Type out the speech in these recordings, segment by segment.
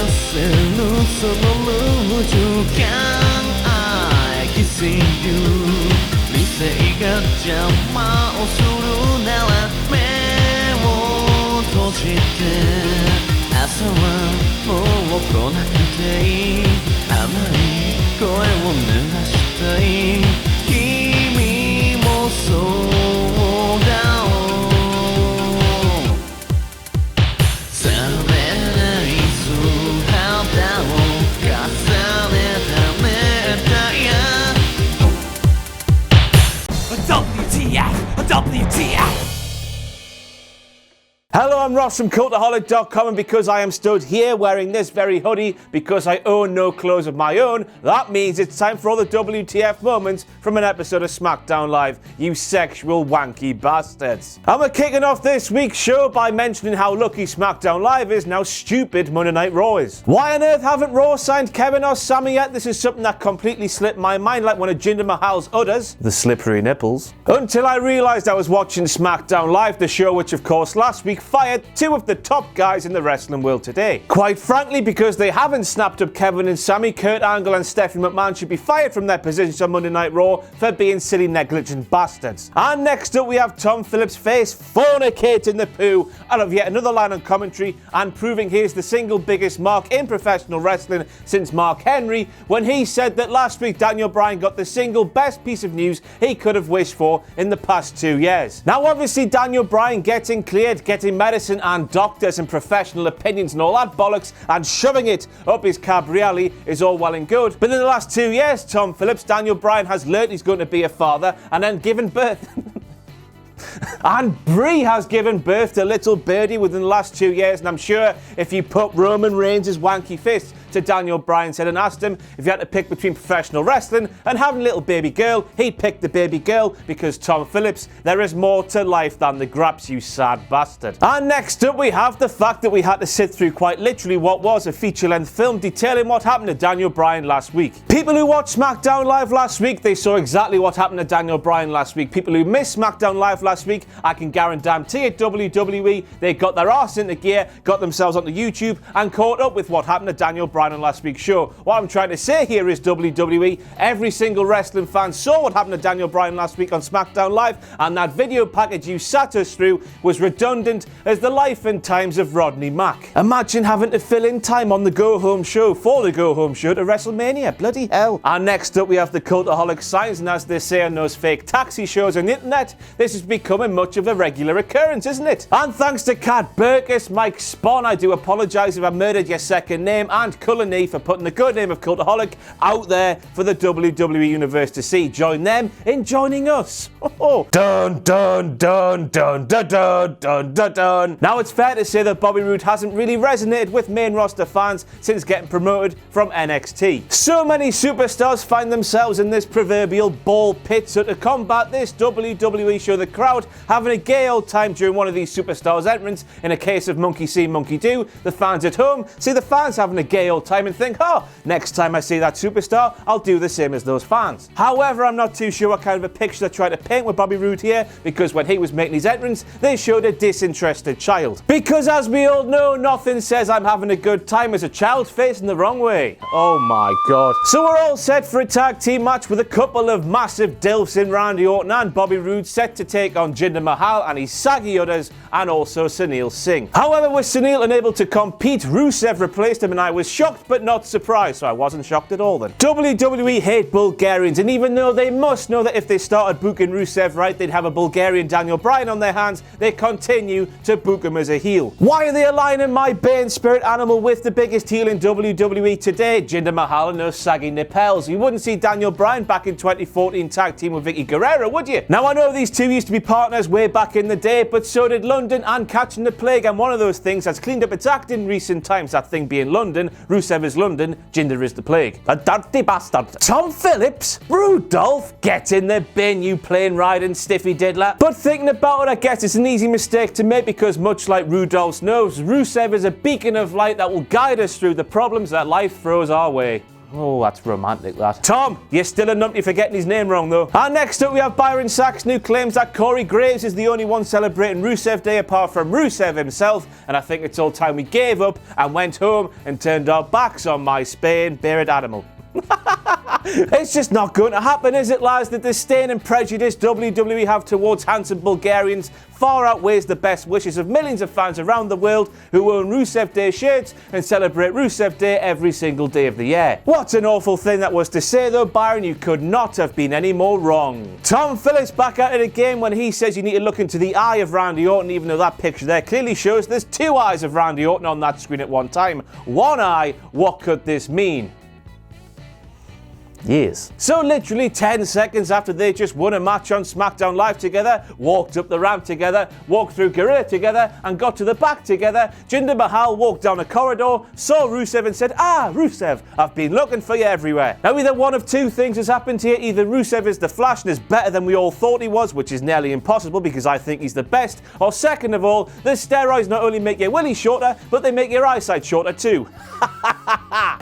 せるその無情感I can see you 理性が邪魔をするなら目を閉じて朝はもう来なくていい甘い声を濡らしたい君もそうだろう冷めない素肌を重ねた熱帯夜 WTF WTF Hello, I'm Ross from Cultaholic.com, and because I am stood here wearing this very hoodie because I own no clothes of my own, that means it's time for all the WTF moments from an episode of SmackDown Live, you sexual wanky bastards. And we're kicking off this week's show by mentioning how lucky SmackDown Live is and how stupid Monday Night Raw is. Why on earth haven't Raw signed Kevin or Sami yet? This is something that completely slipped my mind like one of Jinder Mahal's udders, the slippery nipples. Until I realised I was watching SmackDown Live, the show which of course last week fired two of the top guys in the wrestling world today. Quite frankly, because they haven't snapped up Kevin and Sami, Kurt Angle and Stephanie McMahon should be fired from their positions on Monday Night Raw for being silly, negligent bastards. And next up we have Tom Phillips face fornicating the poo out of yet another line on commentary and proving he is the single biggest mark in professional wrestling since Mark Henry when he said that last week Daniel Bryan got the single best piece of news he could have wished for in the past 2 years. Now obviously Daniel Bryan getting cleared, getting medicine and doctors and professional opinions and all that bollocks and shoving it up his cabriolet is all well and good. But in the last 2 years, Tom Phillips, Daniel Bryan has learnt he's going to be a father and then given birth. And Brie has given birth to little birdie within the last 2 years, and I'm sure if you put Roman Reigns' wanky fist to Daniel Bryan's head and asked him if he had to pick between professional wrestling and having a little baby girl, he'd pick the baby girl because Tom Phillips, there is more to life than the graps, you sad bastard. And next up we have the fact that we had to sit through quite literally what was a feature-length film detailing what happened to Daniel Bryan last week. People who watched SmackDown Live last week, they saw exactly what happened to Daniel Bryan last week. People who missed SmackDown Live last week, I can guarantee at WWE, they got their arse into gear, got themselves onto YouTube and caught up with what happened to Daniel Bryan on last week's show. What I'm trying to say here is WWE, every single wrestling fan saw what happened to Daniel Bryan last week on SmackDown Live, and that video package you sat us through was redundant as the life and times of Rodney Mack. Imagine having to fill in time on the go-home show for the go-home show to WrestleMania. Bloody hell. And next up we have the Cultaholic signs, and as they say on those fake taxi shows on the internet, this is becoming much of a regular occurrence, isn't it? And thanks to Kat Burkus, Mike Spon, I do apologise if I murdered your second name, and Cullen for putting the good name of Cultaholic out there for the WWE Universe to see. Join them in joining us. Dun dun dun dun dun dun dun dun dun. Now it's fair to say that Bobby Roode hasn't really resonated with main roster fans since getting promoted from NXT. So many superstars find themselves in this proverbial ball pit, so to combat this, WWE show the crowd having a gay old time during one of these superstars' entrance. In a case of monkey see, monkey do, the fans at home see the fans having a gay old time and think, oh, next time I see that superstar, I'll do the same as those fans. However, I'm not too sure what kind of a picture they're trying to paint with Bobby Roode here, because when he was making his entrance, they showed a disinterested child. Because as we all know, nothing says I'm having a good time as a child facing the wrong way. Oh my god. So we're all set for a tag team match with a couple of massive dilfs in Randy Orton and Bobby Roode set to take on Jinder Mahal and his saggy udders, and also Sunil Singh. However, with Sunil unable to compete, Rusev replaced him, and I was shocked but not surprised, so I wasn't shocked at all then. WWE hate Bulgarians, and even though they must know that if they started booking Rusev right, they'd have a Bulgarian Daniel Bryan on their hands, they continue to book him as a heel. Why are they aligning my Bane spirit animal with the biggest heel in WWE today? Jinder Mahal and those saggy nipples. You wouldn't see Daniel Bryan back in 2014 tag team with Vicky Guerrero, would you? Now I know these two used to be partners way back in the day, but so did London and Catching the Plague, and one of those things has cleaned up its act in recent times, that thing being London. Rusev is London, Jinder is the Plague. A dirty bastard. Tom Phillips? Rudolph? Get in the bin, you plain riding stiffy diddler. But thinking about it, I guess it's an easy mistake to make, because much like Rudolph's nose, Rusev is a beacon of light that will guide us through the problems that life throws our way. Oh, that's romantic, that. Tom, you're still a numpty for getting his name wrong, though. And next up, we have Byron Saxton, who claims that Corey Graves is the only one celebrating Rusev Day apart from Rusev himself, and I think it's all time we gave up and went home and turned our backs on my Spain-bearded animal. It's just not going to happen, is it, lads? The disdain and prejudice WWE have towards handsome Bulgarians far outweighs the best wishes of millions of fans around the world who own Rusev Day shirts and celebrate Rusev Day every single day of the year. What an awful thing that was to say, though, Byron. You could not have been any more wrong. Tom Phillips back at it again when he says you need to look into the eye of Randy Orton, even though that picture there clearly shows there's two eyes of Randy Orton on that screen at one time. One eye, what could this mean? Years. So literally 10 seconds after they just won a match on SmackDown Live together, walked up the ramp together, walked through Gorilla together, and got to the back together, Jinder Mahal walked down a corridor, saw Rusev and said, "Ah, Rusev, I've been looking for you everywhere." Now either one of two things has happened here. Either Rusev is the Flash and is better than we all thought he was, which is nearly impossible because I think he's the best, or second of all, the steroids not only make your willy shorter, but they make your eyesight shorter too.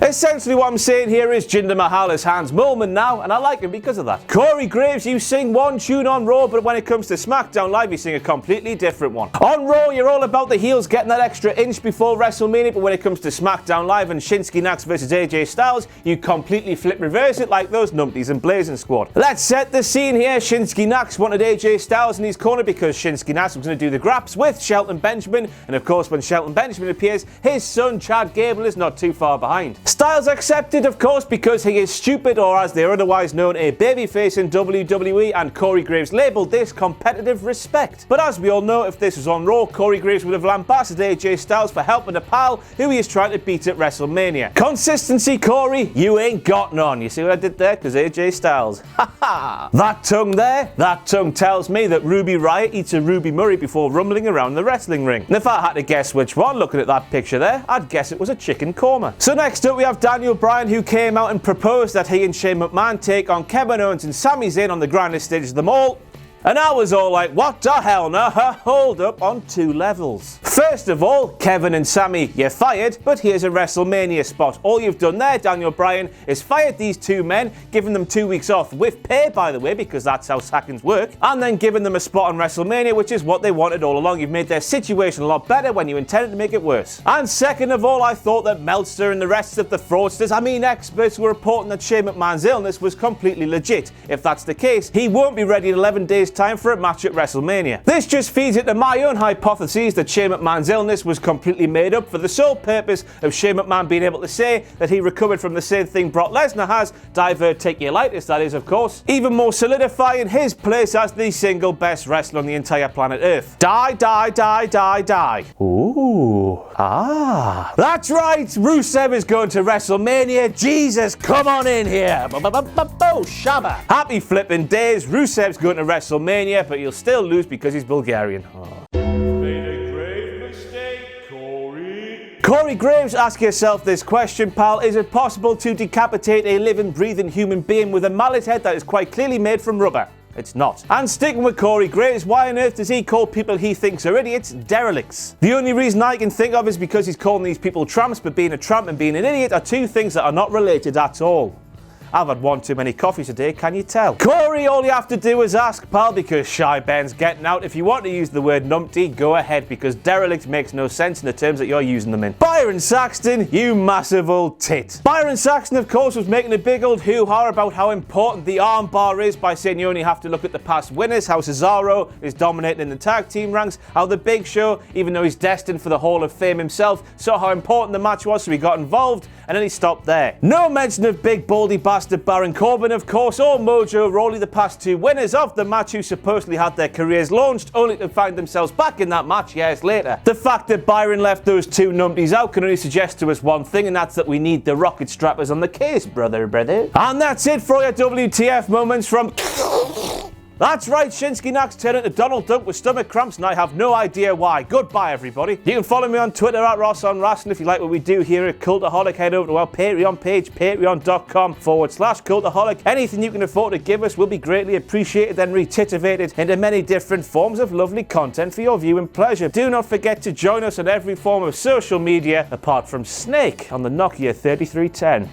Essentially what I'm saying here is Jinder Mahal is Hans Moleman now, and I like him because of that. Corey Graves, you sing one tune on Raw, but when it comes to SmackDown Live, you sing a completely different one. On Raw, you're all about the heels getting that extra inch before WrestleMania, but when it comes to SmackDown Live and Shinsuke Nax versus AJ Styles, you completely flip reverse it like those numpties in Blazing Squad. Let's set the scene here. Shinsuke Nax wanted AJ Styles in his corner because Shinsuke Nax was going to do the graps with Shelton Benjamin, and of course when Shelton Benjamin appears, his son Chad Gable is not too far behind. Styles accepted, of course, because he is stupid, or as they're otherwise known, a babyface in WWE, and Corey Graves labelled this competitive respect. But as we all know, if this was on Raw, Corey Graves would have lambasted AJ Styles for helping a pal who he is trying to beat at WrestleMania. Consistency, Corey, you ain't got none. You see what I did there? Because AJ Styles. Haha. That tongue there, that tongue tells me that Ruby Riott eats a Ruby Murray before rumbling around the wrestling ring. And if I had to guess which one, looking at that picture there, I'd guess it was a chicken korma. So next up we have Daniel Bryan, who came out and proposed that he and Shane McMahon take on Kevin Owens and Sami Zayn on the grandest stage of them all. And I was all like, what the hell? No, hold up on two levels. First of all, Kevin and Sami, you're fired, but here's a WrestleMania spot. All you've done there, Daniel Bryan, is fired these two men, given them 2 weeks off with pay, by the way, because that's how sackings work, and then given them a spot on WrestleMania, which is what they wanted all along. You've made their situation a lot better when you intended to make it worse. And second of all, I thought that Meltzer and the rest of the fraudsters, experts, were reporting that Shane McMahon's illness was completely legit. If that's the case, he won't be ready in 11 days' time for a match at WrestleMania. This just feeds into my own hypotheses that Shane McMahon's illness was completely made up for the sole purpose of Shane McMahon being able to say that he recovered from the same thing Brock Lesnar has, diverticulitis, that is, of course, even more solidifying his place as the single best wrestler on the entire planet Earth. Die, die, die, die, die. Ooh. Ah. That's right, Rusev is going to WrestleMania. Jesus, come on in here. Shabba. Happy flipping days. Rusev's going to WrestleMania, but he'll still lose because he's Bulgarian. Oh. Made a grave mistake, Corey. Corey Graves, ask yourself this question, pal. Is it possible to decapitate a living, breathing human being with a mallet head that is quite clearly made from rubber? It's not. And sticking with Corey Graves, why on earth does he call people he thinks are idiots derelicts? The only reason I can think of is because he's calling these people tramps, but being a tramp and being an idiot are two things that are not related at all. I've had one too many coffees today, can you tell? Corey, all you have to do is ask, pal, because Shy Ben's getting out. If you want to use the word numpty, go ahead, because derelict makes no sense in the terms that you're using them in. Byron Saxton, you massive old tit. Byron Saxton, of course, was making a big old hoo-ha about how important the armbar is by saying you only have to look at the past winners, how Cesaro is dominating in the tag team ranks, how the Big Show, even though he's destined for the Hall of Fame himself, saw how important the match was, so he got involved, and then he stopped there. No mention of big baldy bastard Baron Corbin, of course, or Mojo Rawley, the past two winners of the match who supposedly had their careers launched only to find themselves back in that match years later. The fact that Byron left those two numpties out can only suggest to us one thing, and that's that we need the rocket strappers on the case, brother. And that's it for your WTF moments from... That's right, Shinsuke Nax turned into Donald Duck with stomach cramps, and I have no idea why. Goodbye, everybody. You can follow me on Twitter at RossOnWrestling. If you like what we do here at Cultaholic, head over to our Patreon page, patreon.com/Cultaholic. Anything you can afford to give us will be greatly appreciated and retitivated into many different forms of lovely content for your viewing pleasure. Do not forget to join us on every form of social media, apart from Snake on the Nokia 3310.